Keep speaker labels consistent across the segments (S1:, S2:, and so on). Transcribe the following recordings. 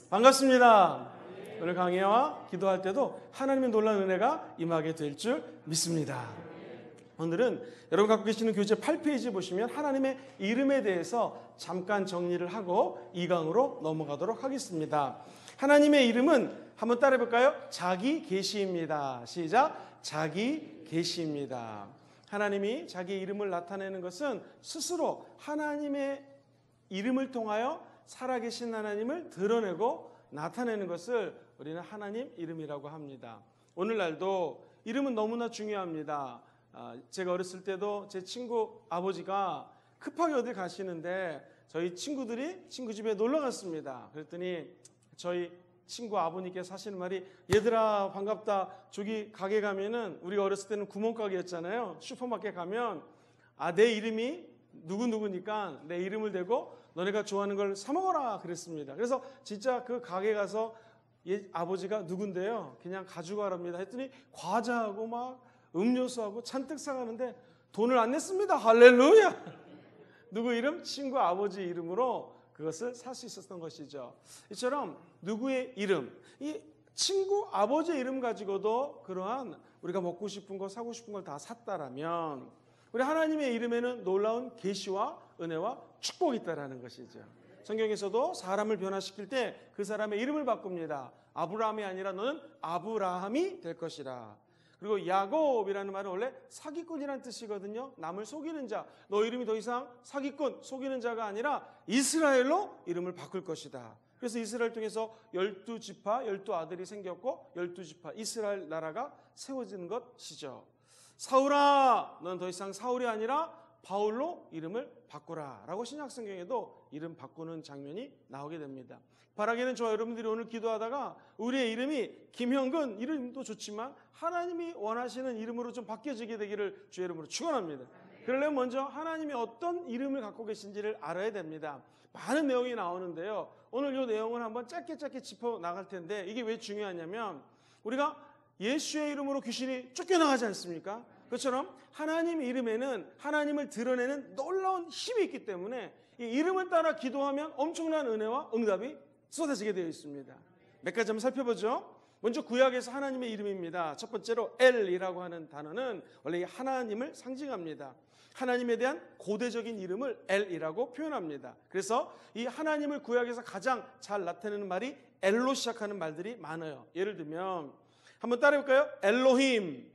S1: 반갑습니다. 오늘 강의와 기도할 때도 하나님의 놀라운 은혜가 임하게 될 줄 믿습니다. 오늘은 여러분 갖고 계시는 교재 8페이지 보시면 하나님의 이름에 대해서 잠깐 정리를 하고 2강으로 넘어가도록 하겠습니다. 하나님의 이름은 한번 따라해 볼까요? 자기 계시입니다. 시작. 자기 계시입니다. 하나님이 자기 이름을 나타내는 것은 스스로 하나님의 이름을 통하여 살아계신 하나님을 드러내고 나타내는 것을 우리는 하나님 이름이라고 합니다. 오늘날도 이름은 너무나 중요합니다. 제가 어렸을 때도 제 친구 아버지가 급하게 어디 가시는데 저희 친구들이 친구 집에 놀러 갔습니다. 그랬더니 저희 친구 아버님께서 하시는 말이, 얘들아 반갑다. 저기 가게 가면은, 우리가 어렸을 때는 구멍가게였잖아요. 슈퍼마켓 가면 내 이름이 누구누구니까 내 이름을 대고 너네가 좋아하는 걸 사 먹어라 그랬습니다. 그래서 진짜 그 가게 가서 아버지가 누군데요? 그냥 가져가랍니다. 했더니 과자하고 막 음료수하고 잔뜩 사가는데 돈을 안 냈습니다. 할렐루야. 누구 이름? 친구 아버지 이름으로 그것을 살 수 있었던 것이죠. 이처럼 누구의 이름, 이 친구 아버지의 이름 가지고도 그러한 우리가 먹고 싶은 거 사고 싶은 걸 다 샀다라면 우리 하나님의 이름에는 놀라운 계시와 은혜와 축복이 있다라는 것이죠. 성경에서도 사람을 변화시킬 때 그 사람의 이름을 바꿉니다. 아브라함이 아니라 너는 아브라함이 될 것이라. 그리고 야곱이라는 말은 원래 사기꾼이라는 뜻이거든요. 남을 속이는 자. 너 이름이 더 이상 사기꾼, 속이는 자가 아니라 이스라엘로 이름을 바꿀 것이다. 그래서 이스라엘 통해서 12지파, 12아들이 생겼고 12지파 이스라엘 나라가 세워지는 것이죠. 사울아, 넌 더 이상 사울이 아니라 바울로 이름을 바꾸라 라고 신약성경에도 이름 바꾸는 장면이 나오게 됩니다. 바라기는 저와 여러분들이 오늘 기도하다가 우리의 이름이 김형근, 이름도 좋지만 하나님이 원하시는 이름으로 좀 바뀌어지게 되기를 주의 이름으로 축원합니다. 그러려면 먼저 하나님이 어떤 이름을 갖고 계신지를 알아야 됩니다. 많은 내용이 나오는데요, 오늘 이 내용을 한번 짧게 짚어 나갈 텐데, 이게 왜 중요하냐면 우리가 예수의 이름으로 귀신이 쫓겨나가지 않습니까? 그것처럼 하나님 이름에는 하나님을 드러내는 놀라운 힘이 있기 때문에 이 이름을 따라 기도하면 엄청난 은혜와 응답이 쏟아지게 되어 있습니다. 몇 가지 한번 살펴보죠. 먼저 구약에서 하나님의 이름입니다. 첫 번째로 엘이라고 하는 단어는 원래 하나님을 상징합니다. 하나님에 대한 고대적인 이름을 엘이라고 표현합니다. 그래서 이 하나님을 구약에서 가장 잘 나타내는 말이 엘로 시작하는 말들이 많아요. 예를 들면 한번 따라해볼까요? 엘로힘.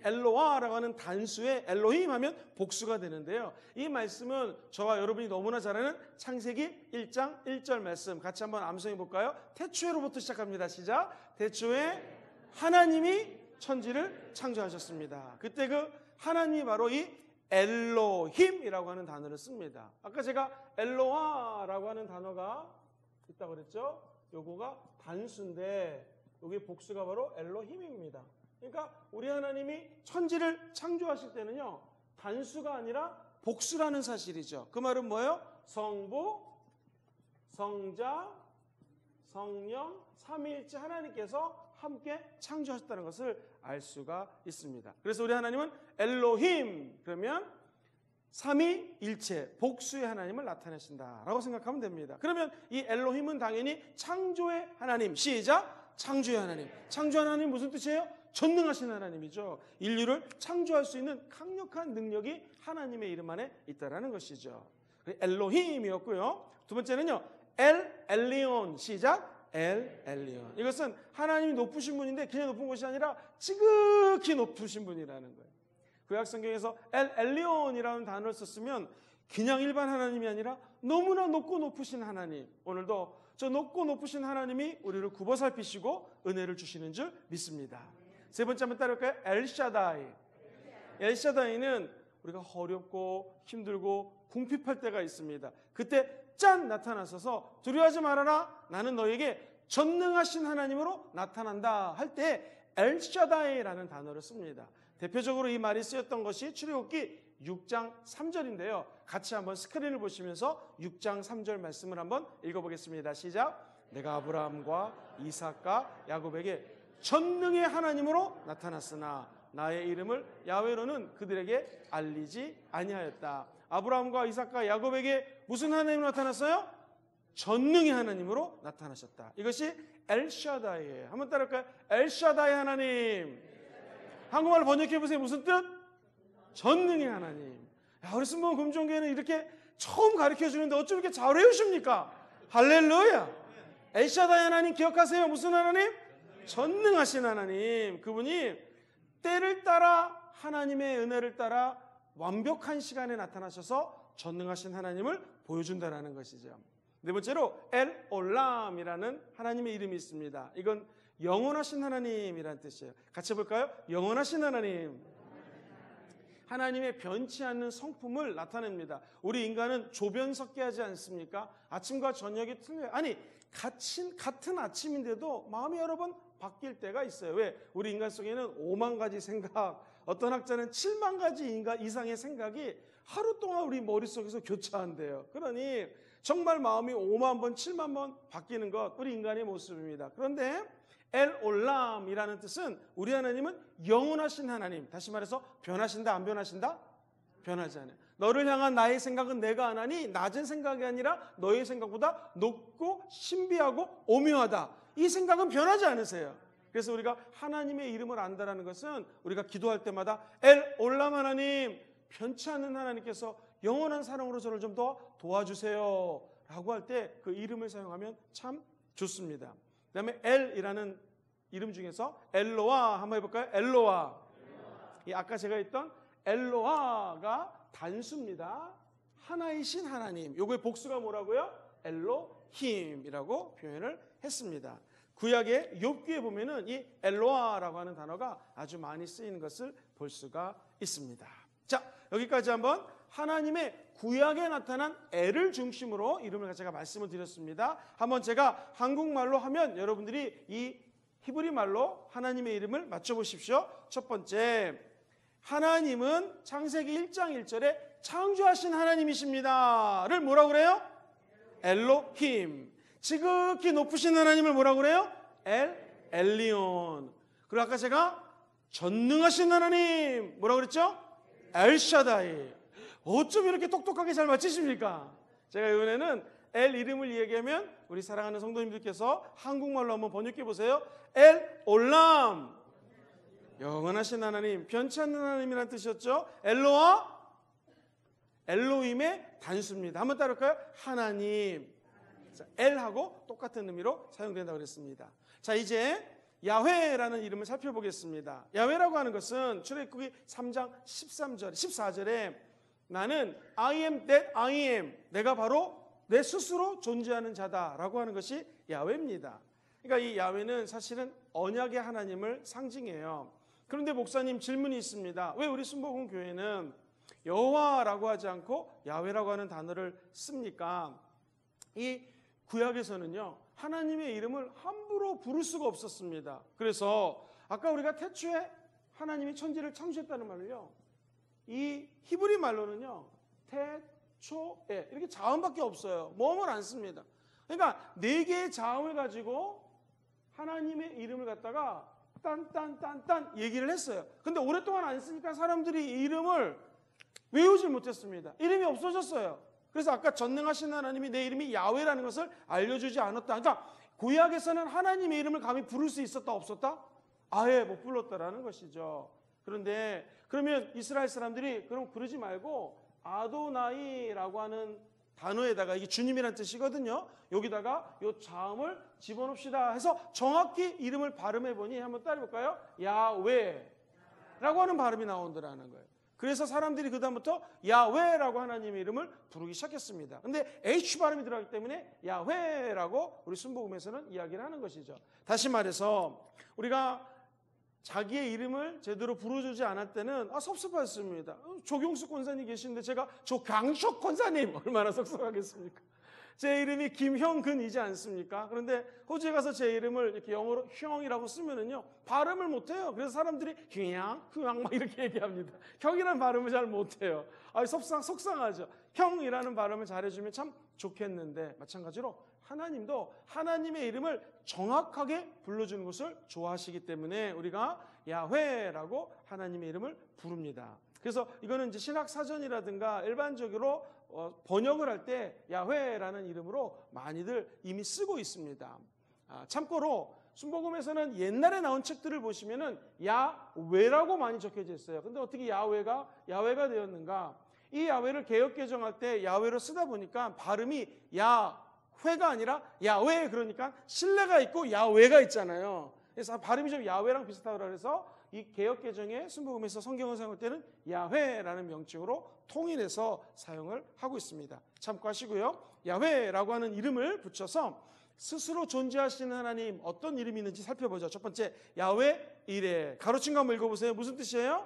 S1: 엘로와라고 하는 단수에 엘로힘 하면 복수가 되는데요, 이 말씀은 저와 여러분이 너무나 잘 아는 창세기 1장 1절 말씀 같이 한번 암송해 볼까요? 태초에로부터 시작합니다. 시작. 태초에 하나님이 천지를 창조하셨습니다. 그때 그 하나님이 바로 이 엘로힘이라고 하는 단어를 씁니다. 아까 제가 엘로와라고 하는 단어가 있다고 그랬죠? 요거가 단수인데 여기 복수가 바로 엘로힘입니다. 그러니까 우리 하나님이 천지를 창조하실 때는요, 단수가 아니라 복수라는 사실이죠. 그 말은 뭐예요? 성부, 성자, 성령, 삼위일체 하나님께서 함께 창조하셨다는 것을 알 수가 있습니다. 그래서 우리 하나님은 엘로힘, 그러면 삼위일체 복수의 하나님을 나타내신다라고 생각하면 됩니다. 그러면 이 엘로힘은 당연히 창조의 하나님, 시작! 창조의 하나님. 창조의 하나님 무슨 뜻이에요? 전능하신 하나님이죠. 인류를 창조할 수 있는 강력한 능력이 하나님의 이름 안에 있다라는 것이죠. 엘로힘이었고요. 두 번째는요, 엘리온. 시작. 엘리온. 이것은 하나님이 높으신 분인데 그냥 높은 것이 아니라 지극히 높으신 분이라는 거예요. 구약 성경에서 엘리온이라는 단어를 썼으면 그냥 일반 하나님이 아니라 너무나 높고 높으신 하나님. 오늘도 저 높고 높으신 하나님이 우리를 굽어 살피시고 은혜를 주시는 줄 믿습니다. 세 번째 한번 따라할까요? 엘샤다이. 엘샤다이는 우리가 어렵고 힘들고 궁핍할 때가 있습니다. 그때 짠 나타나셔서 두려워하지 말아라, 나는 너에게 전능하신 하나님으로 나타난다 할 때 엘샤다이라는 단어를 씁니다. 대표적으로 이 말이 쓰였던 것이 출애굽기 6장 3절인데요. 같이 한번 스크린을 보시면서 6장 3절 말씀을 한번 읽어보겠습니다. 시작. 내가 아브라함과 이삭과 야곱에게 전능의 하나님으로 나타났으나 나의 이름을 야훼로는 그들에게 알리지 아니하였다. 아브라함과 이삭과 야곱에게 무슨 하나님으로 나타났어요? 전능의 하나님으로 나타나셨다. 이것이 엘샤다이예요. 한번 따라할까요? 엘샤다이 하나님. 한국말로 번역해 보세요. 무슨 뜻? 전능의 하나님. 야, 우리 순복음 금종교회는 이렇게 처음 가르쳐 주는데 어쩜 이렇게 잘 외우십니까? 할렐루야. 엘샤다이 하나님 기억하세요. 무슨 하나님? 전능하신 하나님. 그분이 때를 따라 하나님의 은혜를 따라 완벽한 시간에 나타나셔서 전능하신 하나님을 보여준다는 것이죠. 네 번째로 엘 올람이라는 하나님의 이름이 있습니다. 이건 영원하신 하나님이라는 뜻이에요. 같이 해볼까요? 영원하신 하나님. 하나님의 변치 않는 성품을 나타냅니다. 우리 인간은 조변석계하지 않습니까? 아침과 저녁이 틀려요. 아니 같은 아침인데도 마음이 여러 번 바뀔 때가 있어요. 왜? 우리 인간 속에는 5만 가지 생각, 어떤 학자는 7만 가지 이상의 생각이 하루 동안 우리 머릿속에서 교차한대요. 그러니 정말 마음이 5만 번, 7만 번 바뀌는 것, 우리 인간의 모습입니다. 그런데 엘 올람이라는 뜻은 우리 하나님은 영원하신 하나님. 다시 말해서 변하신다, 안 변하신다? 변하지 않아요. 너를 향한 나의 생각은 내가 안 하니 낮은 생각이 아니라 너의 생각보다 높고 신비하고 오묘하다. 이 생각은 변하지 않으세요. 그래서 우리가 하나님의 이름을 안다라는 것은 우리가 기도할 때마다 엘 올람 하나님, 변치 않는 하나님께서 영원한 사랑으로 저를 좀 더 도와주세요 라고 할 때 그 이름을 사용하면 참 좋습니다. 그 다음에 엘이라는 이름 중에서 엘로아 한번 해볼까요? 엘로아. 이 아까 제가 했던 엘로아가 단수입니다. 하나이신 하나님. 요거의 복수가 뭐라고요? 엘로힘이라고 표현을 했습니다. 구약의 욥기에 보면은 이 엘로아라고 하는 단어가 아주 많이 쓰이는 것을 볼 수가 있습니다. 자, 여기까지 한번 하나님의 구약에 나타난 엘을 중심으로 이름을 제가 말씀을 드렸습니다. 한번 제가 한국말로 하면 여러분들이 이 히브리 말로 하나님의 이름을 맞춰보십시오. 첫 번째, 하나님은 창세기 1장 1절에 창조하신 하나님이십니다를 뭐라고 그래요? 엘로힘. 지극히 높으신 하나님을 뭐라고 그래요? 엘리온. 그리고 아까 제가 전능하신 하나님 뭐라고 그랬죠? 엘샤다이. 어쩜 이렇게 똑똑하게 잘 맞히십니까? 제가 이번에는 엘 이름을 얘기하면 우리 사랑하는 성도님들께서 한국말로 한번 번역해 보세요. 엘 올람. 영원하신 하나님, 변치 않는 하나님이라는 뜻이었죠. 엘로아, 엘로힘의 단수입니다. 한번 따라할까요? 하나님. 엘하고 똑같은 의미로 사용된다고 그랬습니다. 자, 이제 야훼라는 이름을 살펴보겠습니다. 야훼라고 하는 것은 출애굽기 3장 14절에 나는 I am that I am, 내가 바로 내 스스로 존재하는 자다라고 하는 것이 야훼입니다. 그러니까 이 야훼는 사실은 언약의 하나님을 상징해요. 그런데 목사님 질문이 있습니다. 왜 우리 순복음 교회는 여호와라고 하지 않고 야훼라고 하는 단어를 씁니까? 이 구약에서는요, 하나님의 이름을 함부로 부를 수가 없었습니다. 그래서 아까 우리가 태초에 하나님이 천지를 창조했다는 말을요, 이 히브리 말로는요, 태초에 이렇게 자음밖에 없어요. 모음을 안 씁니다. 그러니까 4개의 자음을 가지고 하나님의 이름을 갖다가 딴딴딴딴 얘기를 했어요. 근데 오랫동안 안 쓰니까 사람들이 이 이름을 외우질 못했습니다. 이름이 없어졌어요. 그래서 아까 전능하신 하나님이 내 이름이 야훼라는 것을 알려주지 않았다. 그러니까 구약에서는 하나님의 이름을 감히 부를 수 있었다 없었다? 아예 못 불렀다라는 것이죠. 그런데 그러면 이스라엘 사람들이 그럼 그러지 말고 아도나이라고 하는 단어에다가, 이게 주님이라는 뜻이거든요. 여기다가 요 자음을 집어넣읍시다 해서 정확히 이름을 발음해 보니 한번 따라해볼까요? 야훼라고 하는 발음이 나온다라는 거예요. 그래서 사람들이 그다음부터 야훼라고 하나님의 이름을 부르기 시작했습니다. 근데 H 발음이 들어가기 때문에 야훼라고 우리 순복음에서는 이야기를 하는 것이죠. 다시 말해서 우리가 자기의 이름을 제대로 부르주지 않을 때는 섭섭했습니다. 조경숙 권사님 계시는데 제가 조강석 권사님 얼마나 섭섭하겠습니까? 제 이름이 김형근이지 않습니까? 그런데 호주에 가서 제 이름을 이렇게 영어로 형이라고 쓰면은요, 발음을 못해요. 그래서 사람들이 휴양 막 이렇게 얘기합니다. 형이라는 발음을 잘 못해요. 속상하죠. 형이라는 발음을 잘해주면 참 좋겠는데, 마찬가지로 하나님도 하나님의 이름을 정확하게 불러주는 것을 좋아하시기 때문에 우리가 야훼라고 하나님의 이름을 부릅니다. 그래서 이거는 이제 신학 사전이라든가 일반적으로 번역을 할 때 야훼라는 이름으로 많이들 이미 쓰고 있습니다. 참고로 순복음에서는 옛날에 나온 책들을 보시면은 야훼라고 많이 적혀져 있어요. 근데 어떻게 야훼가 되었는가? 이 야훼를 개역 개정할 때 야훼로 쓰다 보니까 발음이 야훼가 아니라 야훼, 그러니까 신뢰가 있고 야훼가 있잖아요. 그래서 발음이 좀 야훼랑 비슷하더라 그래서 이 개역 개정의 순복음에서 성경을 사용할 때는 야훼라는 명칭으로 통일해서 사용을 하고 있습니다. 참고하시고요. 야훼라고 하는 이름을 붙여서 스스로 존재하시는 하나님, 어떤 이름이 있는지 살펴보죠. 첫 번째, 야훼 이레. 가로친 거 한번 읽어보세요. 무슨 뜻이에요?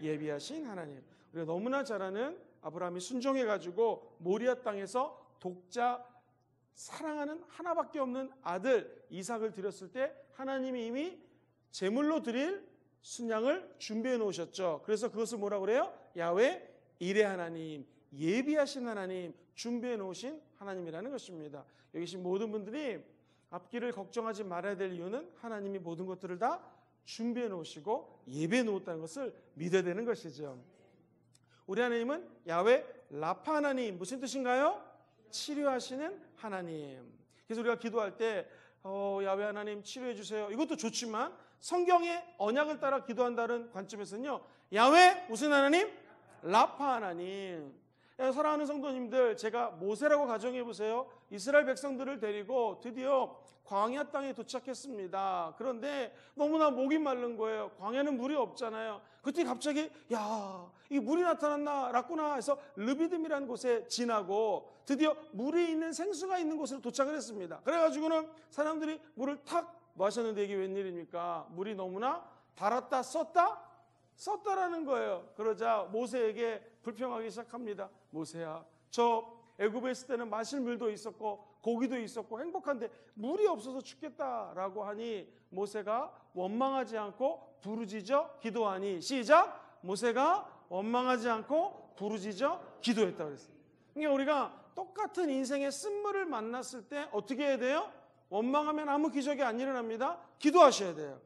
S1: 예비하신 하나님. 우리가 너무나 잘 아는 아브라함이 순종해가지고 모리아 땅에서 독자 사랑하는 하나밖에 없는 아들 이삭을 드렸을 때 하나님이 이미 제물로 드릴 순양을 준비해 놓으셨죠. 그래서 그것을 뭐라고 그래요? 야훼 이레 하나님, 예비하신 하나님, 준비해 놓으신 하나님이라는 것입니다. 여기 계신 모든 분들이 앞길을 걱정하지 말아야 될 이유는 하나님이 모든 것들을 다 준비해 놓으시고 예비해 놓았다는 것을 믿어야 되는 것이죠. 우리 하나님은 야훼 라파 하나님, 무슨 뜻인가요? 치료하시는 하나님. 그래서 우리가 기도할 때 야훼 하나님 치료해 주세요, 이것도 좋지만 성경의 언약을 따라 기도한다는 관점에서는요, 야훼 무슨 하나님? 라파 하나님. 사랑하는 성도님들, 제가 모세라고 가정해 보세요. 이스라엘 백성들을 데리고 드디어 광야 땅에 도착했습니다. 그런데 너무나 목이 마른 거예요. 광야는 물이 없잖아요. 그때 갑자기 이 물이 나타났나 해서 르비딤이라는 곳에 지나고 드디어 물이 있는 생수가 있는 곳으로 도착을 했습니다. 그래가지고는 사람들이 물을 탁 마셨는데 이게 웬일입니까? 물이 너무나 달았다 썼다라는 거예요. 그러자 모세에게 불평하기 시작합니다. 모세야, 저 애굽에 있을 때는 마실 물도 있었고 고기도 있었고 행복한데 물이 없어서 죽겠다라고 하니 모세가 원망하지 않고 부르짖어 기도하니, 시작! 모세가 원망하지 않고 부르짖어 기도했다고 그랬어요. 그러니까 우리가 똑같은 인생의 쓴물을 만났을 때 어떻게 해야 돼요? 원망하면 아무 기적이 안 일어납니다. 기도하셔야 돼요.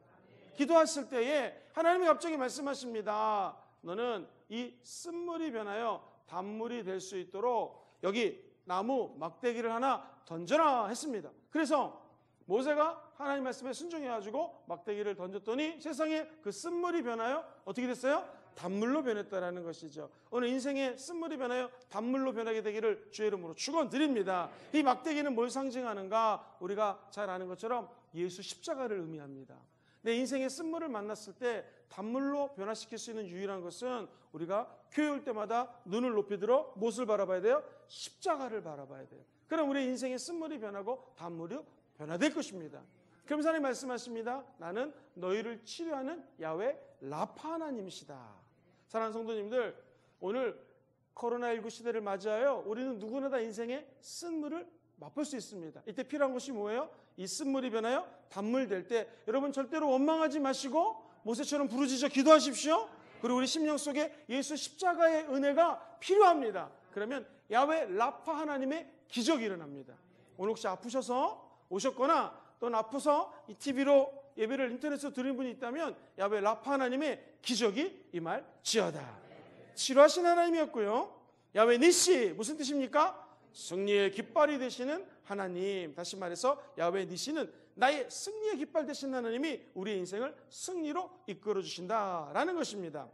S1: 기도했을 때에 하나님이 갑자기 말씀하십니다. 너는 이 쓴물이 변하여 단물이 될 수 있도록 여기 나무 막대기를 하나 던져라 했습니다. 그래서 모세가 하나님 말씀에 순종해가지고 막대기를 던졌더니 세상에 그 쓴물이 변하여 어떻게 됐어요? 단물로 변했다라는 것이죠. 오늘 인생의 쓴물이 변하여 단물로 변하게 되기를 주의 이름으로 축원드립니다. 이 막대기는 뭘 상징하는가? 우리가 잘 아는 것처럼 예수 십자가를 의미합니다. 내 인생의 쓴물을 만났을 때 단물로 변화시킬 수 있는 유일한 것은 우리가 교회 올 때마다 눈을 높이 들어 무엇을 바라봐야 돼요? 십자가를 바라봐야 돼요. 그럼 우리 인생의 쓴물이 변하고 단물이 변화될 것입니다. 그러면서 하나님 말씀하십니다. 나는 너희를 치료하는 야훼 라파 하나님이시다. 사랑하는 성도님들, 오늘 코로나19 시대를 맞이하여 우리는 누구나 다 인생의 쓴물을 맛볼 수 있습니다. 이때 필요한 것이 뭐예요? 이 쓴물이 변하여 단물 될 때 여러분 절대로 원망하지 마시고 모세처럼 부르짖어 기도하십시오. 그리고 우리 심령 속에 예수 십자가의 은혜가 필요합니다. 그러면 야훼 라파 하나님의 기적이 일어납니다. 오늘 혹시 아프셔서 오셨거나 또는 아파서 이 TV로 예배를 인터넷으로 드리는 분이 있다면 야훼 라파 하나님의 기적이 임할지어다. 치료하신 하나님이었고요. 야훼 니시 무슨 뜻입니까? 승리의 깃발이 되시는 하나님. 다시 말해서 야훼 니시는 나의 승리의 깃발 되신 하나님이 우리의 인생을 승리로 이끌어 주신다라는 것입니다.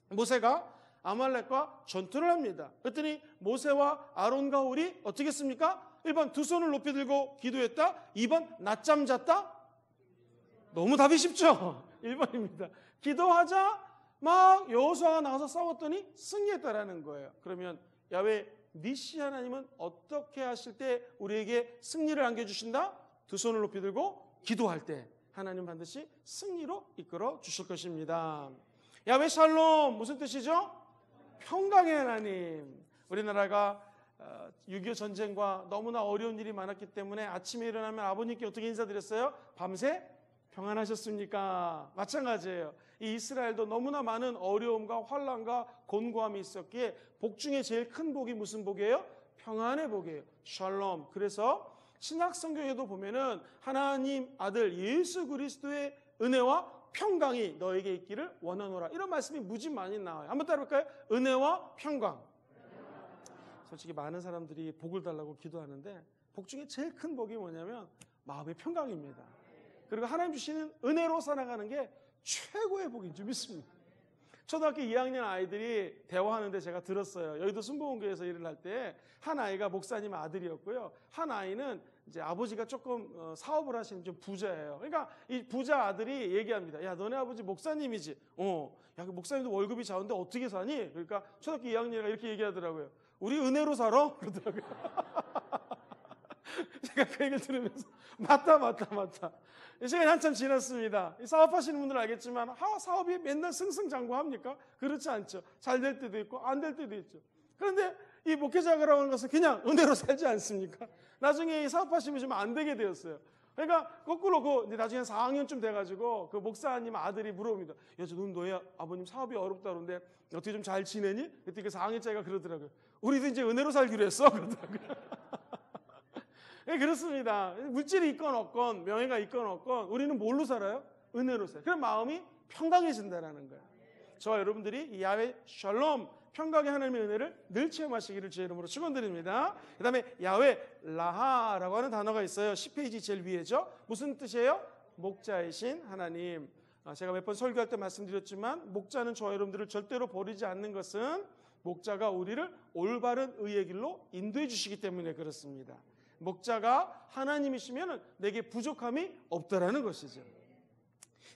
S1: 모세가 아말렉과 전투를 합니다. 그랬더니 모세와 아론과 홀이 어떻게 했습니까? 1번 두 손을 높이 들고 기도했다. 2번 낮잠 잤다. 너무 답이 쉽죠? 1번입니다. 기도하자 막 여호수아가 나가서 싸웠더니 승리했다라는 거예요. 그러면 야훼 니시 하나님은 어떻게 하실 때 우리에게 승리를 안겨주신다? 두 손을 높이 들고 기도할 때 하나님 반드시 승리로 이끌어 주실 것입니다. 야훼 샬롬 무슨 뜻이죠? 평강의 하나님. 우리나라가 6.25 전쟁과 너무나 어려운 일이 많았기 때문에 아침에 일어나면 아버님께 어떻게 인사드렸어요? 밤새 평안하셨습니까? 마찬가지예요. 이 이스라엘도 너무나 많은 어려움과 환난과 곤고함이 있었기에 복 중에 제일 큰 복이 무슨 복이에요? 평안의 복이에요. 샬롬. 그래서 신약 성경에도 보면은 하나님 아들 예수 그리스도의 은혜와 평강이 너에게 있기를 원하노라. 이런 말씀이 무지 많이 나와요. 한번 따라볼까요? 은혜와 평강. 솔직히 많은 사람들이 복을 달라고 기도하는데 복 중에 제일 큰 복이 뭐냐면 마음의 평강입니다. 그리고 하나님 주시는 은혜로 살아가는 게 최고의 복인 줄 믿습니다. 초등학교 2학년 아이들이 대화하는데 제가 들었어요. 여의도 순복음교회에서 일을 할 때 한 아이가 목사님 아들이었고요. 한 아이는 이제 아버지가 조금 사업을 하시는 좀 부자예요. 그러니까 이 부자 아들이 얘기합니다. 야, 너네 아버지 목사님이지? 야, 그 목사님도 월급이 작은데 어떻게 사니? 그러니까 초등학교 2학년이가 이렇게 얘기하더라고요. 우리 은혜로 살아? 그러더라고요. 제가 그 얘기를 들으면서 맞다. 시간이 한참 지났습니다. 사업하시는 분들은 알겠지만 사업이 맨날 승승장구합니까? 그렇지 않죠. 잘 될 때도 있고 안 될 때도 있죠. 그런데 이 목회자라고 하는 것은 그냥 은혜로 살지 않습니까? 나중에 사업하시면 좀 안 되게 되었어요. 그러니까 거꾸로 나중에 4학년쯤 돼가지고 그 목사님 아들이 물어봅니다. 야, 너희 아버님 사업이 어렵다 그러는데 어떻게 좀 잘 지내니? 그때 그 4학년짜리가 그러더라고요. 우리도 이제 은혜로 살기로 했어. 그러더라고요. 네, 그렇습니다. 물질이 있건 없건 명예가 있건 없건 우리는 뭘로 살아요? 은혜로 살아요. 그럼 마음이 평강해진다는 거예요. 저와 여러분들이 이 야훼 샬롬 평강의 하나님의 은혜를 늘 체험하시기를 주의 이름으로 축원드립니다. 그 다음에 야훼 라하라고 하는 단어가 있어요. 10페이지 제일 위에죠. 무슨 뜻이에요? 목자이신 하나님. 제가 몇 번 설교할 때 말씀드렸지만 목자는 저와 여러분들을 절대로 버리지 않는 것은 목자가 우리를 올바른 의의 길로 인도해 주시기 때문에 그렇습니다. 목자가 하나님이시면 내게 부족함이 없다라는 것이죠.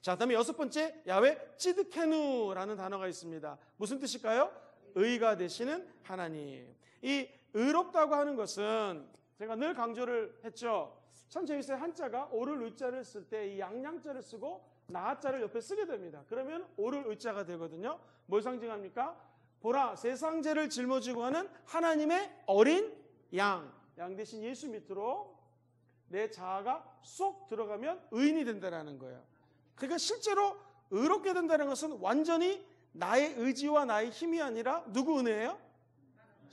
S1: 자, 그다음에 6번째 야훼 찌드케누라는 단어가 있습니다. 무슨 뜻일까요? 의가 되시는 하나님. 이 의롭다고 하는 것은 제가 늘 강조를 했죠. 참 재밌어요. 한자가 오를 의자를 쓸 때 이 양양자를 쓰고 나자를 옆에 쓰게 됩니다. 그러면 오를 의자가 되거든요. 뭘 상징합니까? 보라, 세상죄를 짊어지고 하는 하나님의 어린 양 대신 예수 밑으로 내 자아가 쏙 들어가면 의인이 된다는 거예요. 그러니까 실제로 의롭게 된다는 것은 완전히 나의 의지와 나의 힘이 아니라 누구 은혜예요?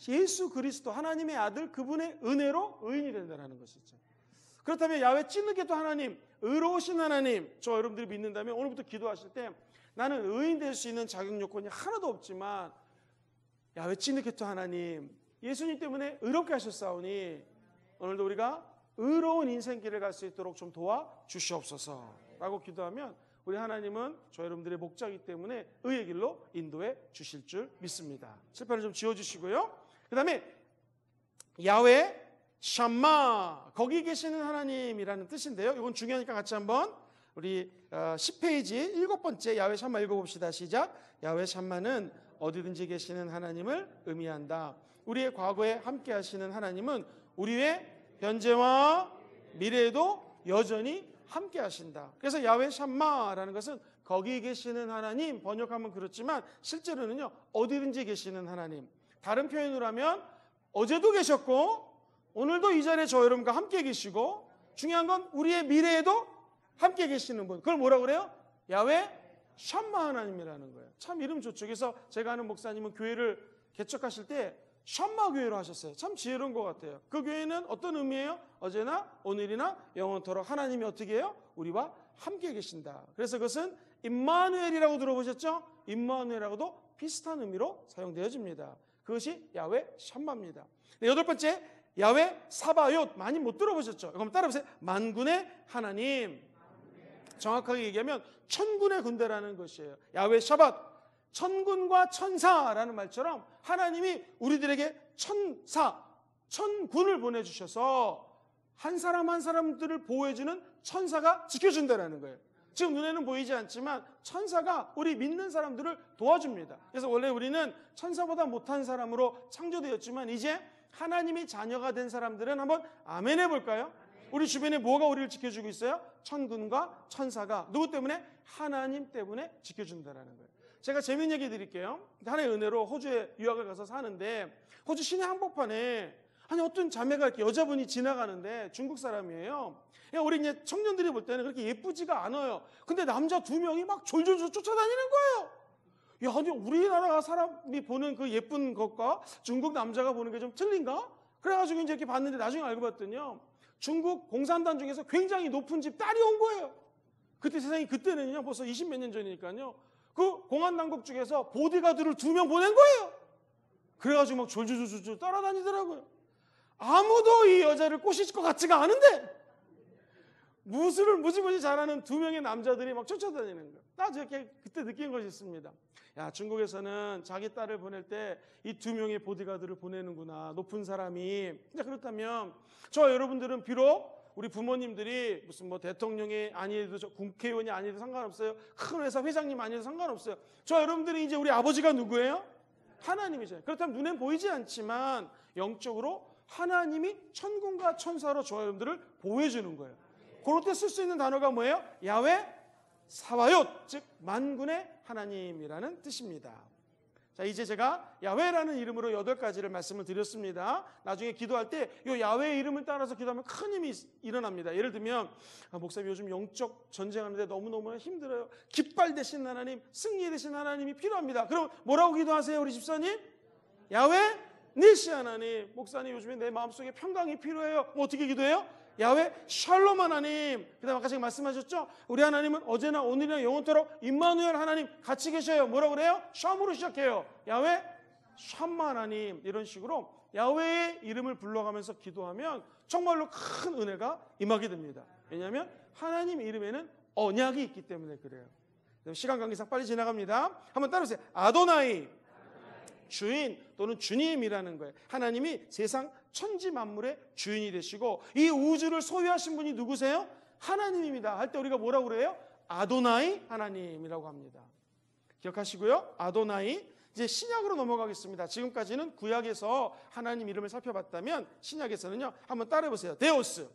S1: 예수 그리스도 하나님의 아들 그분의 은혜로 의인이 된다는 것이죠. 그렇다면 야훼 찌드케누 하나님, 의로우신 하나님, 저 여러분들이 믿는다면 오늘부터 기도하실 때 나는 의인 될 수 있는 자격 요건이 하나도 없지만 야훼 찌드케누 하나님, 예수님 때문에 의롭게 하셨사오니 오늘도 우리가 의로운 인생길을 갈 수 있도록 좀 도와주시옵소서 라고 기도하면 우리 하나님은 저 여러분들의 목자이기 때문에 의의 길로 인도해 주실 줄 믿습니다. 칠판을 좀 지워주시고요. 그 다음에 야훼 샴마, 거기 계시는 하나님이라는 뜻인데요. 이건 중요하니까 같이 한번 우리 10페이지 7번째 야훼 샴마 읽어봅시다. 시작. 야훼 샴마는 어디든지 계시는 하나님을 의미한다. 우리의 과거에 함께 하시는 하나님은 우리의 현재와 미래에도 여전히 함께 하신다. 그래서 야훼 샴마라는 것은 거기 계시는 하나님, 번역하면 그렇지만 실제로는요 어디든지 계시는 하나님. 다른 표현으로 하면 어제도 계셨고 오늘도 이 자리에 저 여러분과 함께 계시고 중요한 건 우리의 미래에도 함께 계시는 분. 그걸 뭐라고 그래요? 야훼 샴마 하나님이라는 거예요. 참 이름 좋죠. 그래서 제가 아는 목사님은 교회를 개척하실 때 샴마 교회로 하셨어요. 참 지혜로운 것 같아요. 그 교회는 어떤 의미예요? 어제나 오늘이나 영원토록 하나님이 어떻게 해요? 우리와 함께 계신다. 그래서 그것은 임마누엘이라고 들어보셨죠? 임마누엘하고도 비슷한 의미로 사용되어집니다. 그것이 야훼 샴마입니다. 네, 8번째 야훼 사바옅, 많이 못 들어보셨죠? 그럼 따라보세요. 만군의 하나님. 정확하게 얘기하면 천군의 군대라는 것이에요. 야훼 샤밧, 천군과 천사라는 말처럼 하나님이 우리들에게 천군을 보내주셔서 한 사람 한 사람들을 보호해주는 천사가 지켜준다는 거예요. 지금 눈에는 보이지 않지만 천사가 우리 믿는 사람들을 도와줍니다. 그래서 원래 우리는 천사보다 못한 사람으로 창조되었지만 이제 하나님이 자녀가 된 사람들은 한번 아멘 해볼까요? 우리 주변에 뭐가 우리를 지켜주고 있어요? 천군과 천사가. 누구 때문에? 하나님 때문에 지켜준다는 거예요. 제가 재미있는 얘기 드릴게요. 하나님의 은혜로 호주에 유학을 가서 사는데 호주 시내 한복판에 어떤 자매가 이렇게 여자분이 지나가는데 중국 사람이에요. 우리 이제 청년들이 볼 때는 그렇게 예쁘지가 않아요. 근데 남자 2명이 막 졸졸 쫓아다니는 거예요. 야, 아니 우리나라 사람이 보는 그 예쁜 것과 중국 남자가 보는 게 좀 틀린가? 그래가지고 이제 이렇게 봤는데 나중에 알고 봤더니요. 중국 공산당 중에서 굉장히 높은 집 딸이 온 거예요. 그때 세상이 그때는요. 벌써 20몇 년 전이니까요. 그 공안 당국 중에서 보디가드를 2명 보낸 거예요. 그래가지고 막 졸졸졸졸 따라다니더라고요. 아무도 이 여자를 꼬실 것 같지가 않은데 무술을 무지무지 잘하는 두 명의 남자들이 막 쫓아다니는 거예요. 나 저렇게 그때 느낀 것이 있습니다. 야, 중국에서는 자기 딸을 보낼 때 이 두 명의 보디가드를 보내는구나. 높은 사람이. 자, 그렇다면 저와 여러분들은 비록 우리 부모님들이 무슨 뭐 대통령이 아니어도 국회의원이 아니어도 상관없어요. 큰 회사 회장님 아니어도 상관없어요. 저와 여러분들이 이제 우리 아버지가 누구예요? 하나님이잖아요. 그렇다면 눈엔 보이지 않지만 영적으로 하나님이 천군과 천사로 저와 여러분들을 보호해주는 거예요. 그럴 때 쓸 수 있는 단어가 뭐예요? 야훼 사바옅, 즉 만군의 하나님이라는 뜻입니다. 자, 이제 제가 야훼라는 이름으로 8가지를 말씀을 드렸습니다. 나중에 기도할 때 이 야훼의 이름을 따라서 기도하면 큰 힘이 일어납니다. 예를 들면 목사님 요즘 영적 전쟁하는데 너무너무 힘들어요. 깃발 되신 하나님, 승리 되신 하나님이 필요합니다. 그럼 뭐라고 기도하세요, 우리 집사님? 야훼 니시 하나님. 목사님 요즘에 내 마음속에 평강이 필요해요. 뭐 어떻게 기도해요? 야훼 샬롬 하나님. 그 다음 아까 제가 말씀하셨죠? 우리 하나님은 어제나 오늘이나 영원토록 임마누엘 하나님 같이 계셔요. 뭐라고 그래요? 샴으로 시작해요. 야훼 샴마 하나님. 이런 식으로 야훼의 이름을 불러가면서 기도하면 정말로 큰 은혜가 임하게 됩니다. 왜냐하면 하나님 이름에는 언약이 있기 때문에 그래요. 시간 관계상 빨리 지나갑니다. 한번 따라하세요. 아도나이, 주인 또는 주님이라는 거예요. 하나님이 세상 천지 만물의 주인이 되시고 이 우주를 소유하신 분이 누구세요? 하나님입니다. 할 때 우리가 뭐라고 그래요? 아도나이 하나님이라고 합니다. 기억하시고요. 아도나이. 이제 신약으로 넘어가겠습니다. 지금까지는 구약에서 하나님 이름을 살펴봤다면 신약에서는요. 한번 따라해보세요. 데오스.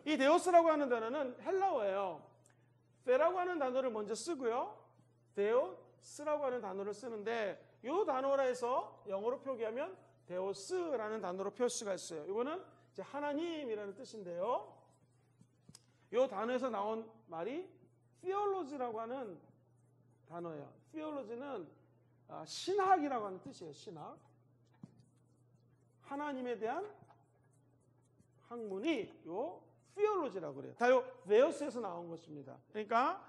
S1: 이 데오스라고 하는 단어는 헬라어예요. 데라고 하는 단어를 먼저 쓰고요. 데오스라고 하는 단어를 쓰는데 이 단어라 해서 영어로 표기하면 데오스라는 단어로 표할 수가 있어요. 이거는 이제 하나님이라는 뜻인데요. 이 단어에서 나온 말이 theology라고 하는 단어예요. theology는 신학이라고 하는 뜻이에요. 신학. 하나님에 대한 학문이 요 theology라고 그래요. 다 요 데오스에서 나온 것입니다. 그러니까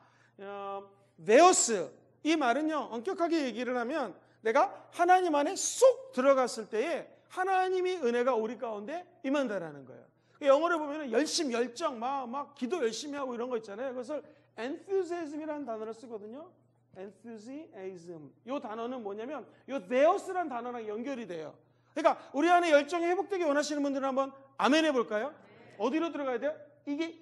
S1: 데오스 이 말은요. 엄격하게 얘기를 하면 내가 하나님 안에 쏙 들어갔을 때에 하나님이 은혜가 우리 가운데 임한다라는 거예요. 영어를 보면 열심, 열정, 막 기도 열심히 하고 이런 거 있잖아요. 그것을 enthusiasm이라는 단어를 쓰거든요. enthusiasm. 이 단어는 뭐냐면 이 데오스라는 단어랑 연결이 돼요. 그러니까 우리 안에 열정이 회복되기 원하시는 분들은 한번 아멘 해볼까요? 어디로 들어가야 돼요? 이게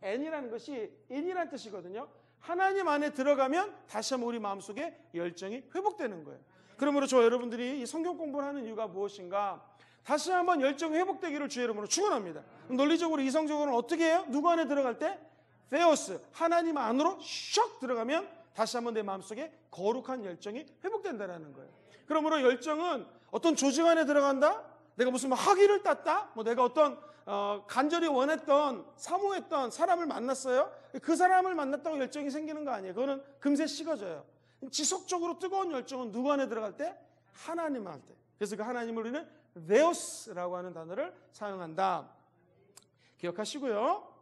S1: n이라는 것이 in이라는 뜻이거든요. 하나님 안에 들어가면 다시 한번 우리 마음속에 열정이 회복되는 거예요. 그러므로 저 여러분들이 이 성경 공부를 하는 이유가 무엇인가? 다시 한번 열정이 회복되기를 주의 이름으로 축원합니다. 논리적으로 이성적으로는 어떻게 해요? 누구 안에 들어갈 때? 데오스, 하나님 안으로 샥 들어가면 다시 한번 내 마음속에 거룩한 열정이 회복된다는 거예요. 그러므로 열정은 어떤 조직 안에 들어간다? 내가 무슨 학위를 땄다? 뭐 내가 어떤 간절히 원했던 사모했던 사람을 만났어요. 그 사람을 만났다고 열정이 생기는 거 아니에요. 그거는 금세 식어져요. 지속적으로 뜨거운 열정은 누구 안에 들어갈 때? 하나님 할 때. 그래서 그 하나님을 우리는 데오스라고 하는 단어를 사용한다. 기억하시고요.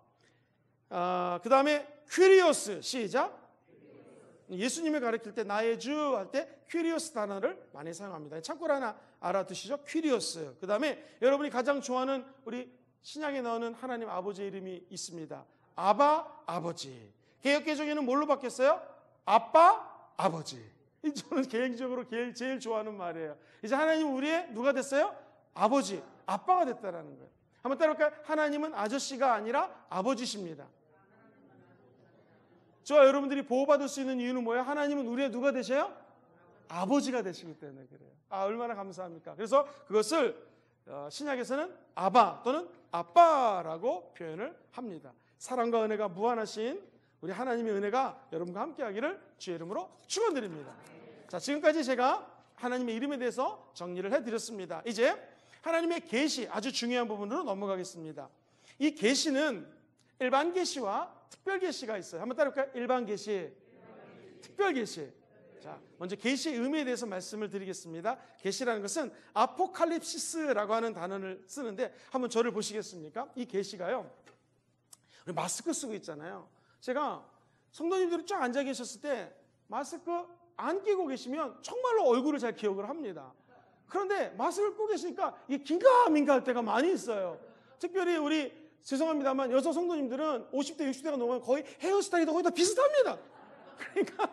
S1: 그 다음에 퀴리오스. 시작. 예수님을 가르칠 때 나의 주 할 때 퀴리오스 단어를 많이 사용합니다. 참고로 하나 알아두시죠. 퀴리오스. 그 다음에 여러분이 가장 좋아하는 우리 신약에 나오는 하나님 아버지의 이름이 있습니다. 아바 아버지. 개역개정에는 뭘로 바뀌었어요? 아빠 아버지. 저는 개인적으로 제일 좋아하는 말이에요. 이제 하나님은 우리의 누가 됐어요? 아버지, 아빠가 됐다라는 거예요. 한번 따라볼까요? 하나님은 아저씨가 아니라 아버지십니다. 저와 여러분들이 보호받을 수 있는 이유는 뭐예요? 하나님은 우리의 누가 되셔요? 아버지가 되시기 때문에 그래요. 얼마나 감사합니까? 그래서 그것을 신약에서는 아바 또는 아빠라고 표현을 합니다. 사랑과 은혜가 무한하신 우리 하나님의 은혜가 여러분과 함께하기를 주의 이름으로 축원드립니다. 자, 지금까지 제가 하나님의 이름에 대해서 정리를 해드렸습니다. 이제 하나님의 계시 아주 중요한 부분으로 넘어가겠습니다. 이 계시는 일반 계시와 특별 계시가 있어요. 한번 따라볼까요? 일반 계시, 특별 계시. 자, 먼저 계시의 의미에 대해서 말씀을 드리겠습니다. 계시라는 것은 아포칼립시스라고 하는 단어를 쓰는데 한번 저를 보시겠습니까? 이 계시가요. 우리 마스크 쓰고 있잖아요. 제가 성도님들이 쫙 앉아 계셨을 때 마스크 안 끼고 계시면 정말로 얼굴을 잘 기억을 합니다. 그런데 마스크를 끼고 계시니까 이게 긴가민가할 때가 많이 있어요. 특별히 우리 죄송합니다만 여성 성도님들은 50대 60대가 넘으면 거의 헤어스타일이 거의 다 비슷합니다. 그러니까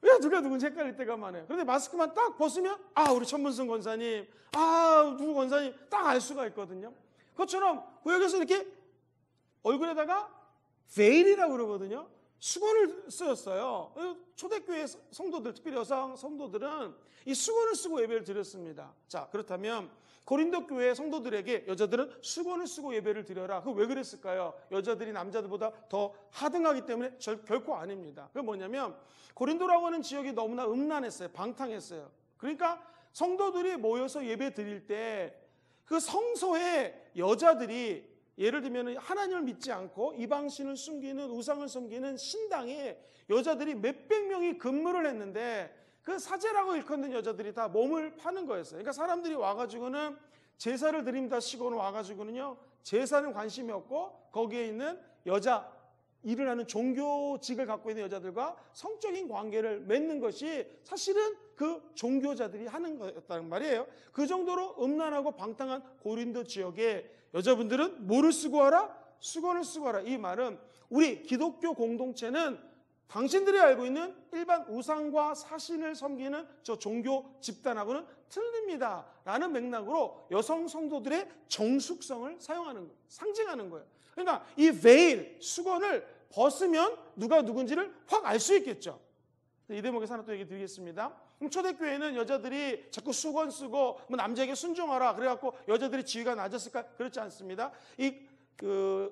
S1: 왜 누가 누군지 헷갈릴 때가 많아요. 그런데 마스크만 딱 벗으면 우리 천문승 권사님, 누구 권사님 딱 알 수가 있거든요. 그것처럼 구약에서 이렇게 얼굴에다가 베일이라고 그러거든요. 수건을 쓰였어요. 초대교회 성도들, 특별히 여성 성도들은 이 수건을 쓰고 예배를 드렸습니다. 자, 그렇다면 고린도 교회 성도들에게 여자들은 수건을 쓰고 예배를 드려라. 그거 왜 그랬을까요? 여자들이 남자들보다 더 하등하기 때문에 결코 아닙니다. 그게 뭐냐면 고린도라고 하는 지역이 너무나 음란했어요. 방탕했어요. 그러니까 성도들이 모여서 예배 드릴 때 그 성소에 여자들이 예를 들면 하나님을 믿지 않고 이방신을 숨기는 우상을 섬기는 신당에 여자들이 몇백 명이 근무를 했는데 그 사제라고 일컫는 여자들이 다 몸을 파는 거였어요. 그러니까 사람들이 와가지고는 제사를 드립니다 시고는 와가지고는요 제사는 관심이 없고 거기에 있는 여자 일을 하는 종교직을 갖고 있는 여자들과 성적인 관계를 맺는 것이 사실은 그 종교자들이 하는 거였다는 말이에요. 그 정도로 음란하고 방탕한 고린도 지역에 여자분들은 뭐를 쓰고 하라? 수건을 쓰고 하라. 이 말은 우리 기독교 공동체는 당신들이 알고 있는 일반 우상과 사신을 섬기는 저 종교 집단하고는 틀립니다 라는 맥락으로 여성 성도들의 정숙성을 사용하는 거예요. 상징하는 거예요. 그러니까 이 베일, 수건을 벗으면 누가 누군지를 확 알 수 있겠죠. 이 대목에서 하나 또 얘기 드리겠습니다. 그럼 초대교회는 여자들이 자꾸 수건 쓰고 남자에게 순종하라 그래갖고 여자들이 지위가 낮았을까? 그렇지 않습니다.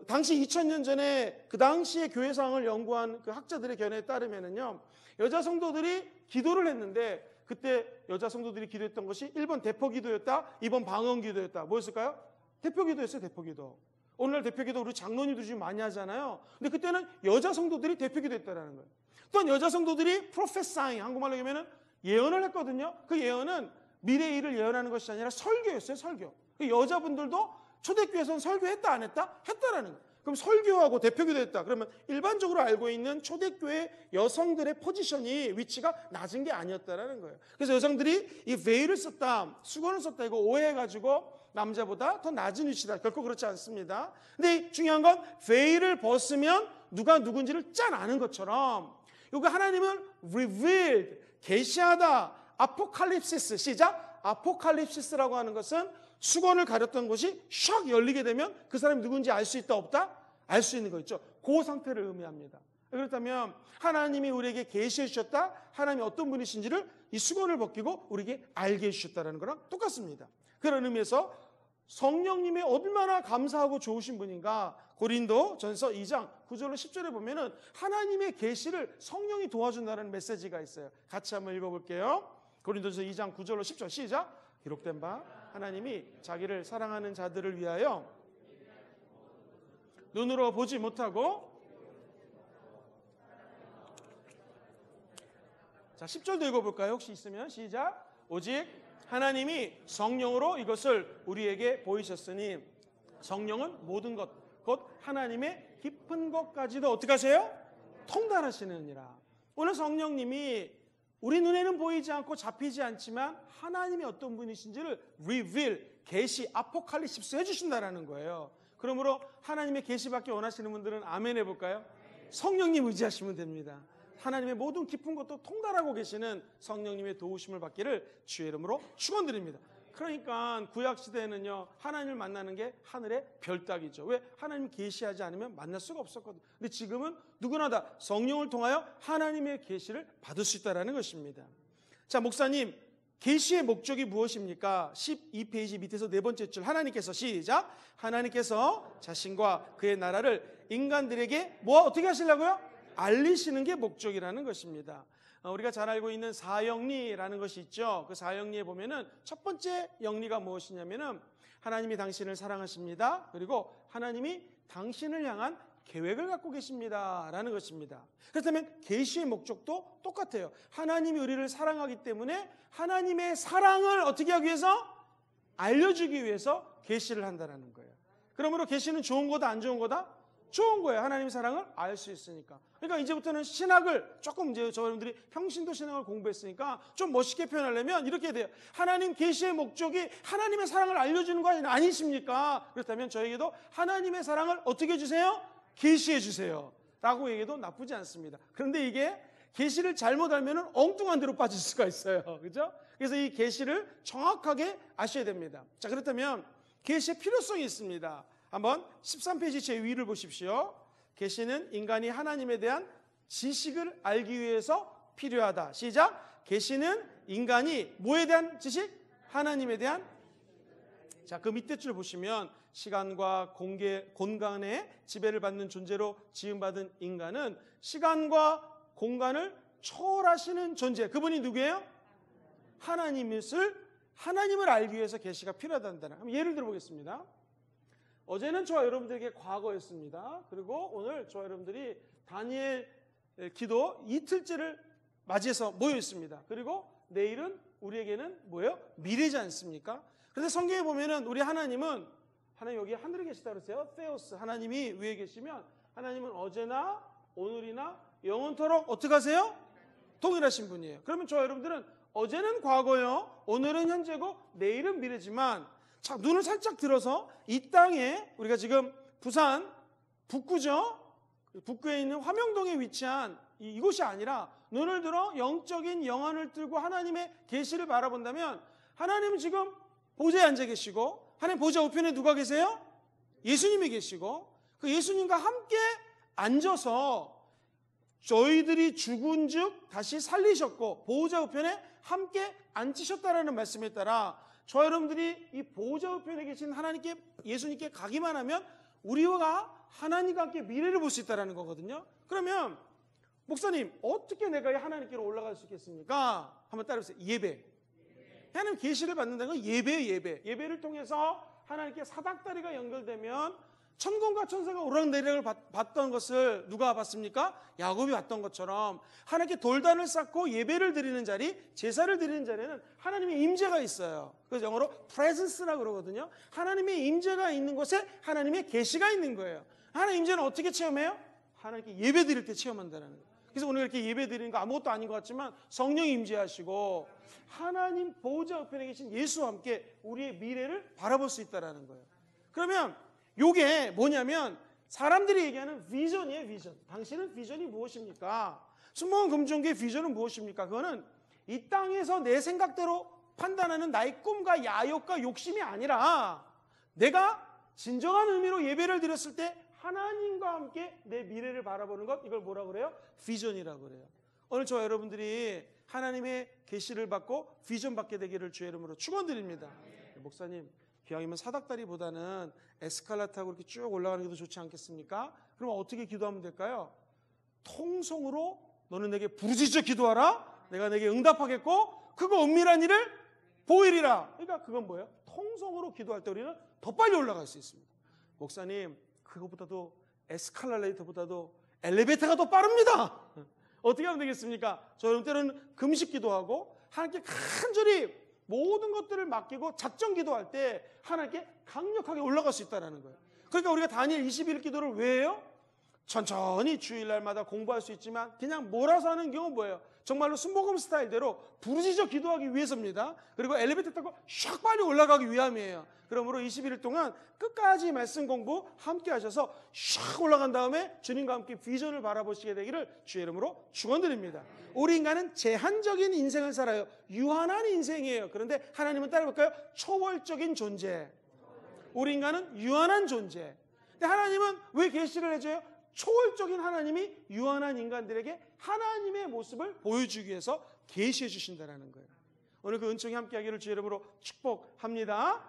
S1: 당시 2000년 전에 그 당시의 교회 상황을 연구한 그 학자들의 견해에 따르면은요, 여자 성도들이 기도를 했는데 그때 여자 성도들이 기도했던 것이 1번 대포기도였다, 2번 방언기도였다. 뭐였을까요? 대표기도였어요, 대표기도. 오늘날 대표기도 우리 장로님도 지금 많이 하잖아요. 근데 그때는 여자 성도들이 대표기도 했다는 거예요. 또한 여자 성도들이 프로페사잉, 한국말로 하면은 예언을 했거든요. 그 예언은 미래 일을 예언하는 것이 아니라 설교였어요, 설교. 여자분들도 초대교회에서는 설교했다 안 했다? 했다라는 거예요. 그럼 설교하고 대표기도 했다. 그러면 일반적으로 알고 있는 초대교회 여성들의 포지션이 위치가 낮은 게 아니었다라는 거예요. 그래서 여성들이 이 베일을 썼다, 수건을 썼다 이거 오해해가지고 남자보다 더 낮은 위치다. 결코 그렇지 않습니다. 근데 중요한 건 베일을 벗으면 누가 누군지를 짠 아는 것처럼 이거 하나님을 revealed, 계시하다, 아포칼립시스, 시작! 아포칼립시스라고 하는 것은 수건을 가렸던 곳이 샥 열리게 되면 그 사람이 누군지 알 수 있다 없다? 알 수 있는 거 있죠. 그 상태를 의미합니다. 그렇다면 하나님이 우리에게 계시해 주셨다, 하나님이 어떤 분이신지를 이 수건을 벗기고 우리에게 알게 해주셨다는 거랑 똑같습니다. 그런 의미에서 성령님이 얼마나 감사하고 좋으신 분인가. 고린도 전서 2장 9절로 10절에 보면은 하나님의 계시를 성령이 도와준다는 메시지가 있어요. 같이 한번 읽어볼게요. 고린도전서 2장 9절로 10절 시작. 기록된 바 하나님이 자기를 사랑하는 자들을 위하여 눈으로 보지 못하고, 자 10절도 읽어볼까요? 혹시 있으면 시작. 오직 하나님이 성령으로 이것을 우리에게 보이셨으니 성령은 모든 것 곧 하나님의 깊은 것까지도 어떻게 하세요? 통달하시느니라. 오늘 성령님이 우리 눈에는 보이지 않고 잡히지 않지만 하나님이 어떤 분이신지를 reveal, 계시, 아포칼립시스 해주신다라는 거예요. 그러므로 하나님의 계시받기 원하시는 분들은 아멘 해볼까요? 성령님 의지하시면 됩니다. 하나님의 모든 깊은 것도 통달하고 계시는 성령님의 도우심을 받기를 주의 이름으로 축원드립니다. 그러니까 구약시대에는요 하나님을 만나는 게 하늘의 별따기죠. 왜? 하나님 계시하지 않으면 만날 수가 없었거든요. 근데 지금은 누구나 다 성령을 통하여 하나님의 계시를 받을 수 있다는 것입니다. 자, 목사님, 계시의 목적이 무엇입니까? 12페이지 밑에서 네 번째 줄, 하나님께서 시작. 하나님께서 자신과 그의 나라를 인간들에게 어떻게 하시려고요? 알리시는 게 목적이라는 것입니다. 우리가 잘 알고 있는 사영리라는 것이 있죠. 그 사영리에 보면은 첫 번째 영리가 무엇이냐면은 하나님이 당신을 사랑하십니다. 그리고 하나님이 당신을 향한 계획을 갖고 계십니다 라는 것입니다. 그렇다면 계시의 목적도 똑같아요. 하나님이 우리를 사랑하기 때문에 하나님의 사랑을 어떻게 하기 위해서? 알려주기 위해서 계시를 한다는 거예요. 그러므로 계시는 좋은 거다 안 좋은 거다? 좋은 거예요. 하나님의 사랑을 알 수 있으니까. 그러니까 이제부터는 신학을 조금 이제 여러분들이 평신도 신학을 공부했으니까 좀 멋있게 표현하려면 이렇게 돼요. 하나님 계시의 목적이 하나님의 사랑을 알려주는 거 아니십니까? 그렇다면 저에게도 하나님의 사랑을 어떻게 해주세요? 계시해 주세요. 라고 얘기해도 나쁘지 않습니다. 그런데 이게 계시를 잘못 알면 엉뚱한 데로 빠질 수가 있어요. 그죠? 그래서 이 계시를 정확하게 아셔야 됩니다. 자, 그렇다면 계시의 필요성이 있습니다. 한번 13페이지 제 위를 보십시오. 계시는 인간이 하나님에 대한 지식을 알기 위해서 필요하다. 시작. 계시는 인간이 뭐에 대한 지식? 하나님에 대한. 자, 그 밑에 줄 보시면 시간과 공간의 지배를 받는 존재로 지음받은 인간은 시간과 공간을 초월하시는 존재. 그분이 누구예요? 하나님을 알기 위해서 계시가 필요하다는. 예를 들어보겠습니다. 어제는 저와 여러분들에게 과거였습니다. 그리고 오늘 저와 여러분들이 다니엘 기도 이틀째를 맞이해서 모여 있습니다. 그리고 내일은 우리에게는 뭐예요? 미래지 않습니까? 그런데 성경에 보면은 우리 하나님 여기 하늘에 계시다 그랬어요. 세오스. 하나님이 위에 계시면 하나님은 어제나 오늘이나 영원토록 어떻게 하세요? 동일하신 분이에요. 그러면 저와 여러분들은 어제는 과거요, 오늘은 현재고 내일은 미래지만, 자, 눈을 살짝 들어서 이 땅에 우리가 지금 부산 북구죠. 북구에 있는 화명동에 위치한 이곳이 아니라 눈을 들어 영적인 영안을 들고 하나님의 계시를 바라본다면 하나님은 지금 보좌에 앉아 계시고, 하나님 보좌 우편에 누가 계세요? 예수님이 계시고, 그 예수님과 함께 앉아서 저희들이 죽은 즉 다시 살리셨고 보호자 우편에 함께 앉으셨다라는 말씀에 따라 저 여러분들이 이 보호자 우편에 계신 하나님께, 예수님께 가기만 하면 우리와 하나님과 함께 미래를 볼 수 있다는 거거든요. 그러면 목사님, 어떻게 내가 하나님께로 올라갈 수 있겠습니까? 한번 따라해보세요. 예배. 하나님 계시를 받는다는 건 예배예요. 예배를 통해서 하나님께 사닥다리가 연결되면 천군과 천사가 오락내락을 봤던 것을 누가 봤습니까? 야곱이 봤던 것처럼 하나님께 돌단을 쌓고 예배를 드리는 자리, 제사를 드리는 자리에는 하나님의 임재가 있어요. 그래서 영어로 presence라고 그러거든요. 하나님의 임재가 있는 곳에 하나님의 계시가 있는 거예요. 하나님의 임재는 어떻게 체험해요? 하나님께 예배 드릴 때 체험한다는 거예요. 그래서 오늘 이렇게 예배 드리는 거 아무것도 아닌 것 같지만 성령이 임재하시고 하나님 보호자 우편에 계신 예수와 함께 우리의 미래를 바라볼 수 있다는 거예요. 그러면 요게 뭐냐면 사람들이 얘기하는 비전이에요. 비전. 당신은 비전이 무엇입니까? 순복음 금종교의 비전은 무엇입니까? 그거는 이 땅에서 내 생각대로 판단하는 나의 꿈과 야욕과 욕심이 아니라 내가 진정한 의미로 예배를 드렸을 때 하나님과 함께 내 미래를 바라보는 것, 이걸 뭐라고 그래요? 비전이라고 그래요. 오늘 저와 여러분들이 하나님의 계시를 받고 비전 받게 되기를 주의 이름으로 축원드립니다. 목사님, 기왕이면 사닥다리보다는 에스칼레이터 타고 이렇게 쭉 올라가는 게 더 좋지 않겠습니까? 그럼 어떻게 기도하면 될까요? 통성으로 너는 내게 부르짖어 기도하라. 내가 내게 응답하겠고 그거 은밀한 일을 보이리라. 그러니까 그건 뭐예요? 통성으로 기도할 때 우리는 더 빨리 올라갈 수 있습니다. 목사님, 그것보다도 에스칼레이터보다도 엘리베이터가 더 빠릅니다. 어떻게 하면 되겠습니까? 저는 때로는 금식 기도하고 하나님께 간절히 모든 것들을 맡기고 작정 기도할 때 하나님께 강력하게 올라갈 수 있다는 거예요. 그러니까 우리가 다니엘 21일 기도를 왜 해요? 천천히 주일날마다 공부할 수 있지만 그냥 몰아서 하는 경우는 뭐예요? 정말로 순복음 스타일대로 부르짖어 기도하기 위해서입니다. 그리고 엘리베이터 타고 샥 빨리 올라가기 위함이에요. 그러므로 21일 동안 끝까지 말씀 공부 함께 하셔서 샥 올라간 다음에 주님과 함께 비전을 바라보시게 되기를 주의 이름으로 축원드립니다. 우리 인간은 제한적인 인생을 살아요. 유한한 인생이에요. 그런데 하나님은 따라볼까요? 초월적인 존재. 우리 인간은 유한한 존재. 근데 하나님은 왜 계시를 해줘요? 초월적인 하나님이 유한한 인간들에게 하나님의 모습을 보여주기 위해서 계시해 주신다는 거예요. 오늘 그 은총이 함께하기를 주의 이름으로 축복합니다.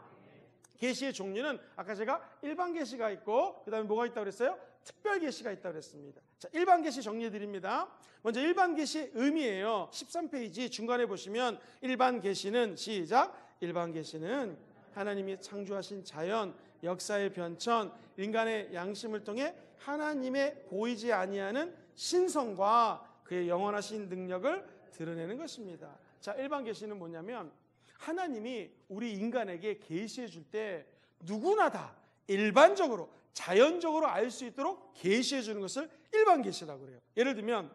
S1: 계시의 종류는 아까 제가 일반 계시가 있고 그 다음에 뭐가 있다고 그랬어요? 특별 계시가 있다고 그랬습니다. 자, 일반 계시 정리해 드립니다. 먼저 일반 계시의 의미예요. 13페이지 중간에 보시면 일반 계시는 시작. 일반 계시는 하나님이 창조하신 자연, 역사의 변천, 인간의 양심을 통해 하나님의 보이지 아니하는 신성과 그의 영원하신 능력을 드러내는 것입니다. 자, 일반 계시는 뭐냐면 하나님이 우리 인간에게 계시해 줄 때 누구나 다 일반적으로 자연적으로 알 수 있도록 계시해 주는 것을 일반 계시라고 그래요. 예를 들면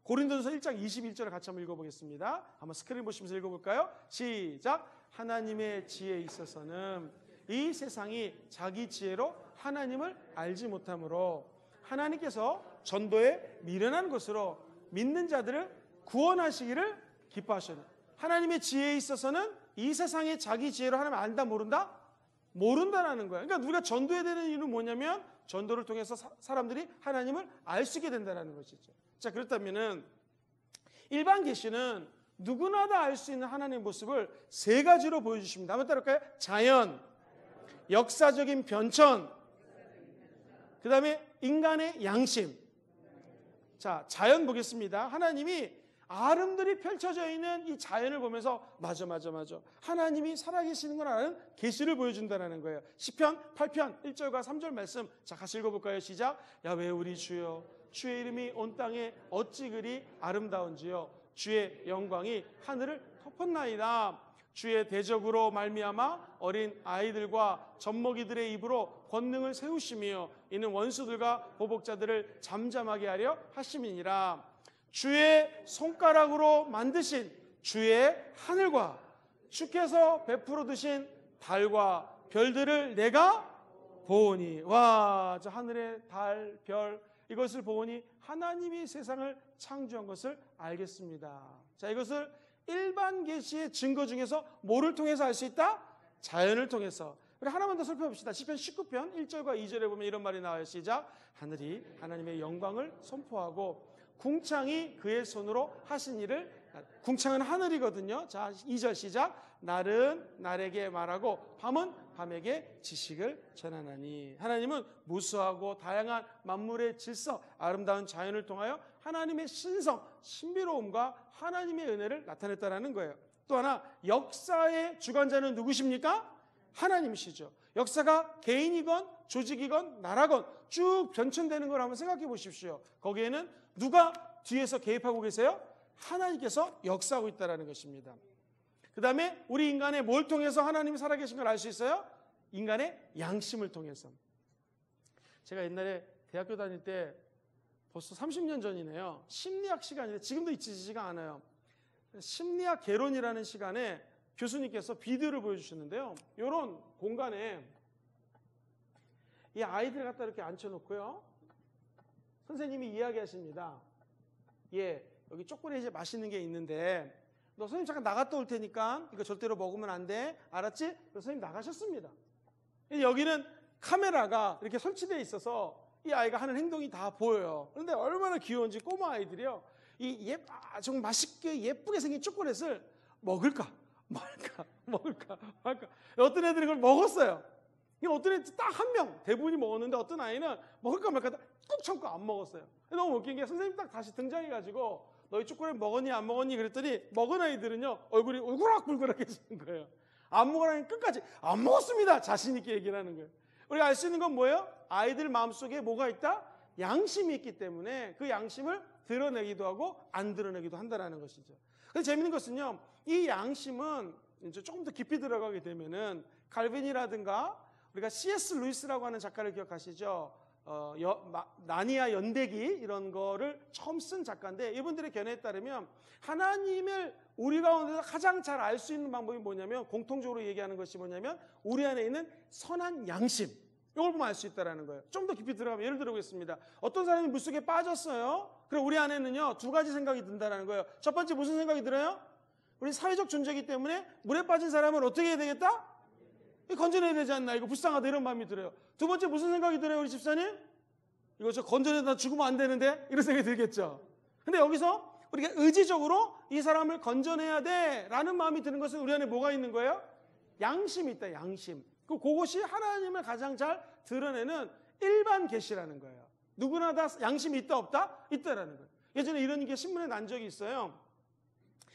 S1: 고린도전서 1장 21절을 같이 한번 읽어보겠습니다. 한번 스크린 보시면서 읽어볼까요? 시작. 하나님의 지혜에 있어서는 이 세상이 자기 지혜로 하나님을 알지 못하므로 하나님께서 전도에 미련한 것으로 믿는 자들을 구원하시기를 기뻐하셨네. 하나님의 지혜에 있어서는 이 세상에 자기 지혜로 하나님 안다 모른다? 모른다라는 거예요. 그러니까 우리가 전도해야 되는 이유는 뭐냐면 전도를 통해서 사람들이 하나님을 알 수 있게 된다는 것이죠. 자, 그렇다면은 일반 계시는 누구나 다 알 수 있는 하나님의 모습을 세 가지로 보여주십니다. 한번 따라할까요? 자연, 역사적인 변천, 그 다음에 인간의 양심. 자, 자연 보겠습니다. 하나님이 아름드리 펼쳐져 있는 이 자연을 보면서 맞아 하나님이 살아계시는 걸 아는 계시를 보여준다는 거예요. 시편 8편 1절과 3절 말씀, 자, 같이 읽어볼까요? 시작. 야훼 우리 주여, 주의 이름이 온 땅에 어찌 그리 아름다운지요. 주의 영광이 하늘을 덮었나이다. 주의 대적으로 말미암아 어린 아이들과 젖먹이들의 입으로 권능을 세우시며 이는 원수들과 보복자들을 잠잠하게 하려 하심이니라. 주의 손가락으로 만드신 주의 하늘과 주께서 베풀어 두신 달과 별들을 내가 보오니. 와, 저 하늘의 달, 별 이것을 보오니 하나님이 세상을 창조한 것을 알겠습니다. 자, 이것을 일반 계시의 증거 중에서 뭐를 통해서 알 수 있다? 자연을 통해서. 우리 하나만 더 살펴봅시다. 시편 19편 1절과 2절에 보면 이런 말이 나와요. 시작. 하늘이 하나님의 영광을 선포하고 궁창이 그의 손으로 하신 일을. 궁창은 하늘이거든요. 자, 2절 시작. 날은 날에게 말하고 밤은 밤에게 지식을 전하나니. 하나님은 무수하고 다양한 만물의 질서, 아름다운 자연을 통하여 하나님의 신성, 신비로움과 하나님의 은혜를 나타냈다라는 거예요. 또 하나, 역사의 주관자는 누구십니까? 하나님이시죠. 역사가 개인이건 조직이건 나라건 쭉 변천되는 걸 한번 생각해 보십시오. 거기에는 누가 뒤에서 개입하고 계세요? 하나님께서 역사하고 있다는 것입니다. 그 다음에 우리 인간의 뭘 통해서 하나님이 살아계신 걸 알 수 있어요? 인간의 양심을 통해서. 제가 옛날에 대학교 다닐 때 벌써 30년 전이네요. 심리학 시간인데 지금도 잊히지가 않아요. 심리학 개론이라는 시간에 교수님께서 비디오를 보여주셨는데요. 이런 공간에 이 아이들 갖다 이렇게 앉혀놓고요. 선생님이 이야기하십니다. 예, 여기 초콜릿이 맛있는 게 있는데 너 선생님 잠깐 나갔다 올 테니까 이거 절대로 먹으면 안 돼. 알았지? 그래서 선생님 나가셨습니다. 여기는 카메라가 이렇게 설치되어 있어서 이 아이가 하는 행동이 다 보여요. 그런데 얼마나 귀여운지 꼬마 아이들이요. 정말 맛있게 예쁘게 생긴 초콜릿을 먹을까 말까. 어떤 애들이 그걸 먹었어요. 어떤 애들 딱 한 명, 대부분이 먹었는데 어떤 아이는 먹을까 말까 꾹 참고 안 먹었어요. 너무 웃긴 게 선생님 딱 다시 등장해가지고 너희 초콜릿 먹었니 안 먹었니 그랬더니 먹은 아이들은요 얼굴이 울그락불그락해지는 거예요. 안 먹으라니 끝까지 안 먹었습니다. 자신 있게 얘기를 하는 거예요. 우리가 알 수 있는 건 뭐예요? 아이들 마음속에 뭐가 있다? 양심이 있기 때문에 그 양심을 드러내기도 하고 안 드러내기도 한다는 것이죠. 근데 재밌는 것은요, 이 양심은 이제 조금 더 깊이 들어가게 되면은 칼빈이라든가 우리가 C.S. 루이스라고 하는 작가를 기억하시죠? 나니아 연대기 이런 거를 처음 쓴 작가인데 이분들의 견해에 따르면 하나님을 우리 가운데서 가장 잘 알 수 있는 방법이 뭐냐면 공통적으로 얘기하는 것이 뭐냐면 우리 안에 있는 선한 양심, 이걸 보면 알 수 있다는 거예요. 좀 더 깊이 들어가면 예를 들어보겠습니다. 어떤 사람이 물속에 빠졌어요. 그럼 우리 안에는요 두 가지 생각이 든다는 거예요. 첫 번째 무슨 생각이 들어요? 우리 사회적 존재이기 때문에 물에 빠진 사람을 어떻게 해야 되겠다? 건져내야 되지 않나, 이거 불쌍하다 이런 마음이 들어요. 두 번째 무슨 생각이 들어요 우리 집사님? 이거 저 건져내다 죽으면 안 되는데 이런 생각이 들겠죠. 근데 여기서 우리가 의지적으로 이 사람을 건져내야 돼 라는 마음이 드는 것은 우리 안에 뭐가 있는 거예요? 양심이 있다, 양심. 그것이 하나님을 가장 잘 드러내는 일반 계시라는 거예요. 누구나 다 양심이 있다 없다? 있다라는 거예요. 예전에 이런 게 신문에 난 적이 있어요.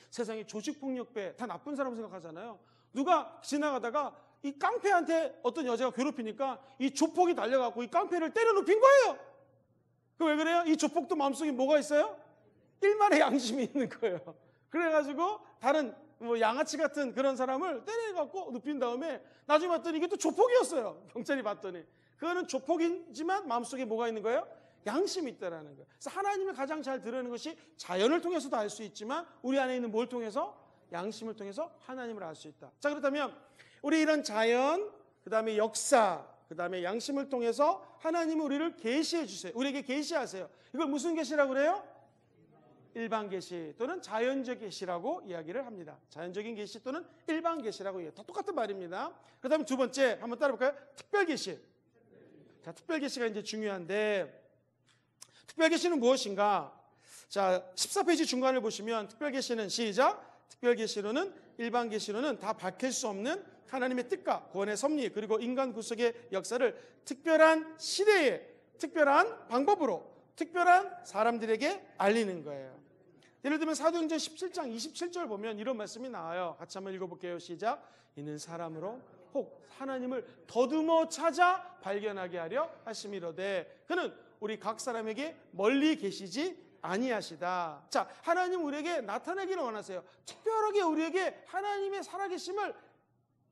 S1: 세상에 조직폭력배 다 나쁜 사람 생각하잖아요. 누가 지나가다가 이 깡패한테 어떤 여자가 괴롭히니까 이 조폭이 달려가고 이 깡패를 때려 눕힌 거예요. 그 왜 그래요? 이 조폭도 마음속에 뭐가 있어요? 일만의 양심이 있는 거예요. 그래가지고 다른 양아치 같은 그런 사람을 때려갖고 눕힌 다음에 나중에 봤더니 이게 또 조폭이었어요. 경찰이 봤더니. 그거는 조폭이지만 마음속에 뭐가 있는 거예요? 양심이 있다라는 거예요. 그래서 하나님을 가장 잘 드러내는 것이 자연을 통해서도 알 수 있지만 우리 안에 있는 뭘 통해서? 양심을 통해서 하나님을 알 수 있다. 자, 그렇다면 우리 이런 자연, 그 다음에 역사, 그 다음에 양심을 통해서 하나님은 우리를 계시해 주세요. 우리에게 계시하세요. 이걸 무슨 계시라고 그래요? 일반 계시 또는 자연적 계시라고 이야기를 합니다. 자연적인 계시 또는 일반 계시라고 해요. 다 똑같은 말입니다. 그 다음에 두 번째 한번 따라볼까요? 특별 계시. 자, 특별 계시가 이제 중요한데 특별 계시는 무엇인가? 자, 14페이지 중간을 보시면 특별 계시는 시작. 특별 계시로는 일반 계시로는 다 밝힐 수 없는 하나님의 뜻과 구원의 섭리 그리고 인간 구속의 역사를 특별한 시대에 특별한 방법으로 특별한 사람들에게 알리는 거예요. 예를 들면 사도행전 17장 27절 보면 이런 말씀이 나와요. 같이 한번 읽어볼게요. 시작. 이는 사람으로 혹 하나님을 더듬어 찾아 발견하게 하려 하심이로되 그는 우리 각 사람에게 멀리 계시지 아니하시다. 자, 하나님 우리에게 나타내기를 원하세요. 특별하게 우리에게 하나님의 살아계심을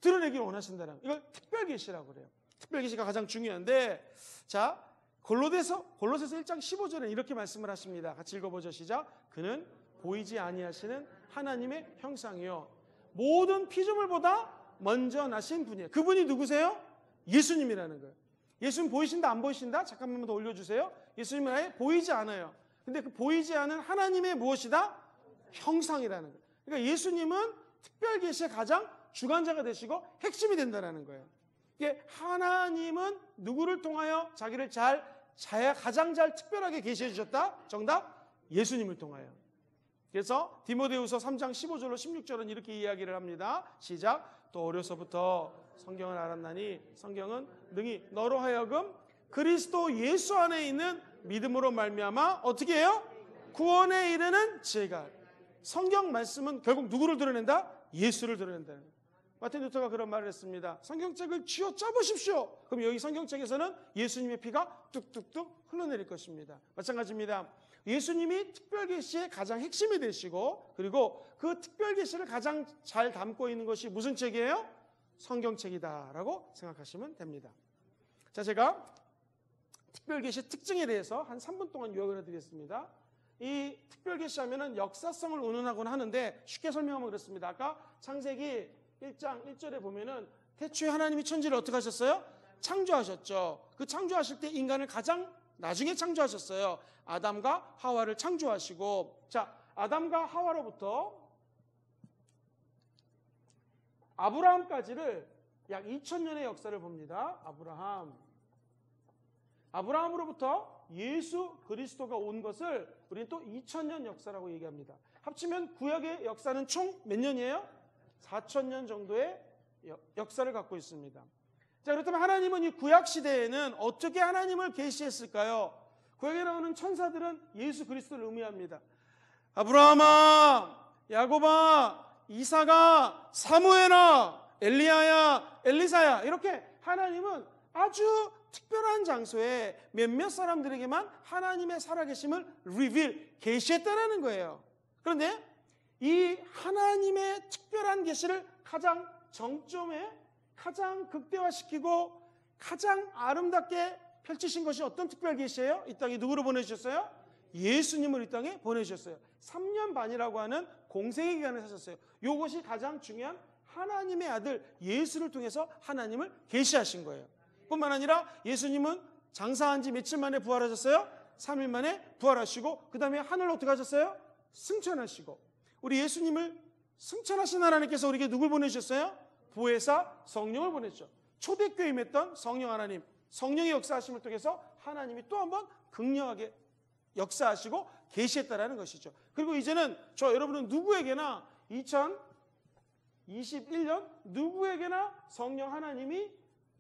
S1: 드러내기를 원하신다는 이걸 특별 계시라고 그래요. 특별 계시가 가장 중요한데 자, 골로새서 1장 15절에 이렇게 말씀을 하십니다. 같이 읽어보죠. 시작. 그는 보이지 아니하시는 하나님의 형상이요 모든 피조물보다 먼저 나신 분이에요. 그분이 누구세요? 예수님이라는 거예요. 예수님 보이신다 안 보이신다? 잠깐만 더 올려주세요. 예수님은 아예 보이지 않아요. 근데 그 보이지 않은 하나님의 무엇이다? 형상이라는 거예요. 그러니까 예수님은 특별 계시의 가장 주관자가 되시고 핵심이 된다는 거예요. 이게 하나님은 누구를 통하여 자기를 가장 잘 특별하게 계시해 주셨다? 정답? 예수님을 통하여. 그래서 디모데후서 3장 15절로 16절은 이렇게 이야기를 합니다. 시작. 또 어려서부터 성경을 알았나니 성경은 능히 너로 하여금 그리스도 예수 안에 있는 믿음으로 말미암아 어떻게 해요? 구원에 이르는 지혜가. 성경 말씀은 결국 누구를 드러낸다? 예수를 드러낸다는 거예요. 마틴 루터가 그런 말을 했습니다. 성경책을 쥐어짜 보십시오. 그럼 여기 성경책에서는 예수님의 피가 뚝뚝뚝 흘러내릴 것입니다. 마찬가지입니다. 예수님이 특별 계시의 가장 핵심이 되시고 그리고 그 특별 계시를 가장 잘 담고 있는 것이 무슨 책이에요? 성경책이다라고 생각하시면 됩니다. 자, 제가 특별 계시 특징에 대해서 한 3분 동안 요약을 해드리겠습니다. 이 특별 계시하면은 역사성을 운운하곤 하는데 쉽게 설명하면 그렇습니다. 아까 창세기 1장 1절에 보면은 태초에 하나님이 천지를 어떻게 하셨어요? 창조하셨죠. 그 창조하실 때 인간을 가장 나중에 창조하셨어요. 아담과 하와를 창조하시고 자, 아담과 하와로부터 아브라함까지를 약 2000년의 역사를 봅니다. 아브라함으로부터 예수 그리스도가 온 것을 우리는 또 2000년 역사라고 얘기합니다. 합치면 구약의 역사는 총 몇 년이에요? 4000년 정도의 역사를 갖고 있습니다. 자, 그렇다면 하나님은 이 구약 시대에는 어떻게 하나님을 계시했을까요? 구약에 나오는 천사들은 예수 그리스도를 의미합니다. 아브라함아, 야곱아, 이사가, 사무엘아, 엘리야야, 엘리사야 이렇게 하나님은 아주 특별한 장소에 몇몇 사람들에게만 하나님의 살아계심을 계시했다는 거예요. 그런데 이 하나님의 특별한 계시를 가장 정점에 가장 극대화시키고 가장 아름답게 펼치신 것이 어떤 특별 계시예요? 이 땅에 누구를 보내주셨어요? 예수님을 이 땅에 보내주셨어요. 3년 반이라고 하는 공생의 기간을 사셨어요. 이것이 가장 중요한 하나님의 아들 예수를 통해서 하나님을 계시하신 거예요. 뿐만 아니라 예수님은 장사한 지 며칠 만에 부활하셨어요? 3일 만에 부활하시고 그 다음에 하늘 어떻게 하셨어요? 승천하시고 우리 예수님을 승천하신 하나님께서 우리에게 누굴 보내주셨어요? 보혜사 성령을 보냈죠. 초대교회 임했던 성령 하나님, 성령의 역사하심을 통해서 하나님이 또 한 번 극렬하게 역사하시고 계시했다라는 것이죠. 그리고 이제는 여러분은 누구에게나 2021년 누구에게나 성령 하나님이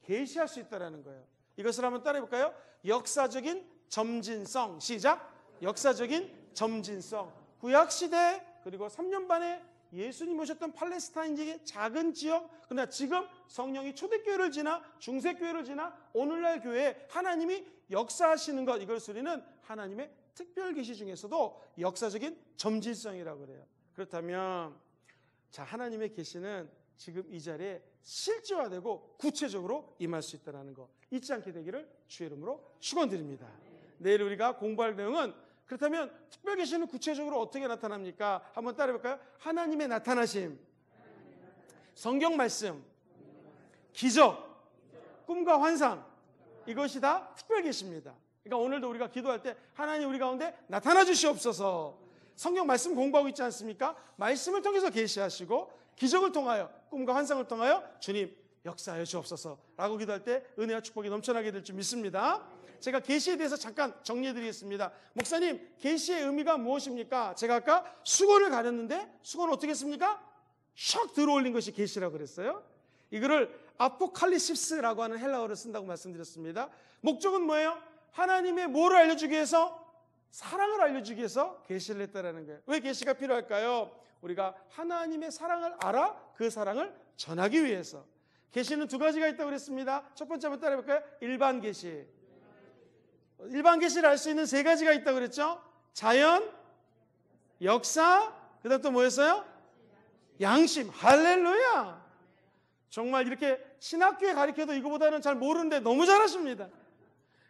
S1: 계시할 수 있다라는 거예요. 이것을 한번 따라해볼까요? 역사적인 점진성. 시작. 역사적인 점진성. 구약시대 그리고 3년 반에 예수님 오셨던 팔레스타인 지역의 작은 지역, 그러나 지금 성령이 초대교회를 지나 중세교회를 지나 오늘날 교회에 하나님이 역사하시는 것, 이걸 우리는 하나님의 특별 계시 중에서도 역사적인 점진성이라고 그래요. 그렇다면 자, 하나님의 계시는 지금 이 자리에 실제화되고 구체적으로 임할 수 있다는 거 잊지 않게 되기를 주의 이름으로 축원드립니다. 내일 우리가 공부할 내용은 그렇다면 특별 계시는 구체적으로 어떻게 나타납니까? 한번 따라해볼까요? 하나님의 나타나심, 성경 말씀, 기적, 꿈과 환상, 이것이 다 특별 계시입니다. 그러니까 오늘도 우리가 기도할 때 하나님 우리 가운데 나타나 주시옵소서. 성경 말씀 공부하고 있지 않습니까? 말씀을 통해서 계시하시고 기적을 통하여 꿈과 환상을 통하여 주님 역사하여 주옵소서라고 기도할 때 은혜와 축복이 넘쳐나게 될 줄 믿습니다. 제가 계시에 대해서 잠깐 정리해 드리겠습니다. 목사님, 계시의 의미가 무엇입니까? 제가 아까 수건을 가렸는데 수건은 어떻게 했습니까? 샥 들어올린 것이 계시라고 그랬어요. 이거를 아포칼립시스라고 하는 헬라어를 쓴다고 말씀드렸습니다. 목적은 뭐예요? 하나님의 뭐를 알려주기 위해서? 사랑을 알려주기 위해서 계시를 했다라는 거예요. 왜 계시가 필요할까요? 우리가 하나님의 사랑을 알아 그 사랑을 전하기 위해서. 계시는 두 가지가 있다고 그랬습니다. 첫 번째 한번 따라해볼까요? 일반 계시. 일반 계시를 알 수 있는 세 가지가 있다고 그랬죠? 자연, 역사, 그 다음 또 뭐였어요? 양심. 할렐루야. 정말 이렇게 신학교에 가르쳐도 이거보다는 잘 모르는데 너무 잘하십니다.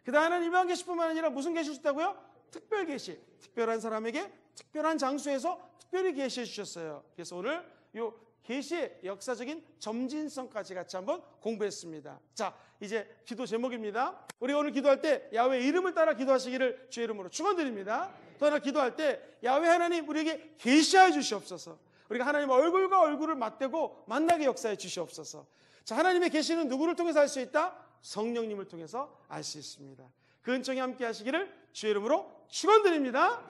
S1: 그 다음에는 일반 계시뿐만 아니라 무슨 계시 있다고요? 특별 계시. 특별한 사람에게 특별한 장소에서 특별히 계시해 주셨어요. 그래서 오늘 이 계시의 역사적인 점진성까지 같이 한번 공부했습니다. 자, 이제 기도 제목입니다. 우리가 오늘 기도할 때 야훼 이름을 따라 기도하시기를 주의 이름으로 축원드립니다. 또 하나 기도할 때 야훼 하나님 우리에게 계시하여 주시옵소서. 우리가 하나님 얼굴과 얼굴을 맞대고 만나게 역사해 주시옵소서. 자, 하나님의 계시는 누구를 통해서 알 수 있다? 성령님을 통해서 알 수 있습니다. 그 은총이 함께 하시기를 주의 이름으로 축원드립니다.